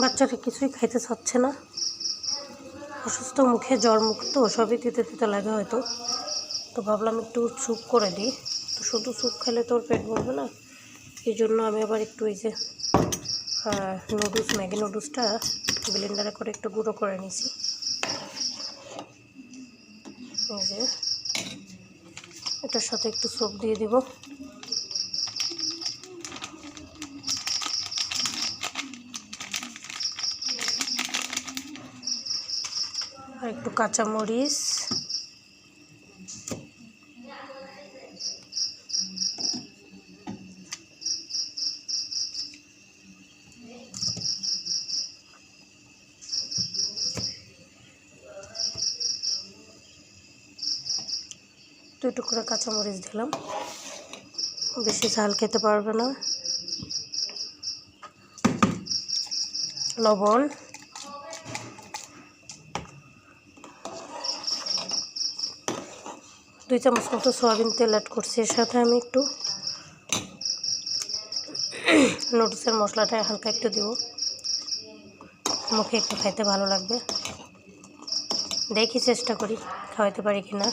বাচ্চারা কিছুই খাইতে চাচ্ছে না, অসুস্থ মুখে, জ্বর মুখ তো সবই তিতে তিতে লাগে হয়তো। তো ভাবলাম একটু স্যুপ করে দিই। তো শুধু স্যুপ খেলে তো ওর পেট ভরবে না, এই জন্য আমি আবার একটু এই যে নুডলস, ম্যাগি নুডলসটা ব্লেন্ডারে করে একটু গুঁড়ো করে নিয়েছি। এই যে এটার সাথে একটু স্যুপ দিয়ে দিব। আর একটু কাঁচামরিচ, দুই টুকরা কাঁচামরিচ দিলাম, বেশি ঝাল খেতে পারবে না। লবণ, দুই চামচ মতো সয়াবিন তেল অ্যাড করছি। এর সাথে আমি একটু নুডলসের মশলাটা হালকা একটু দিব, মুখে একটু খাইতে ভালো লাগবে। দেখি চেষ্টা করি খাওয়াইতে পারি কিনা।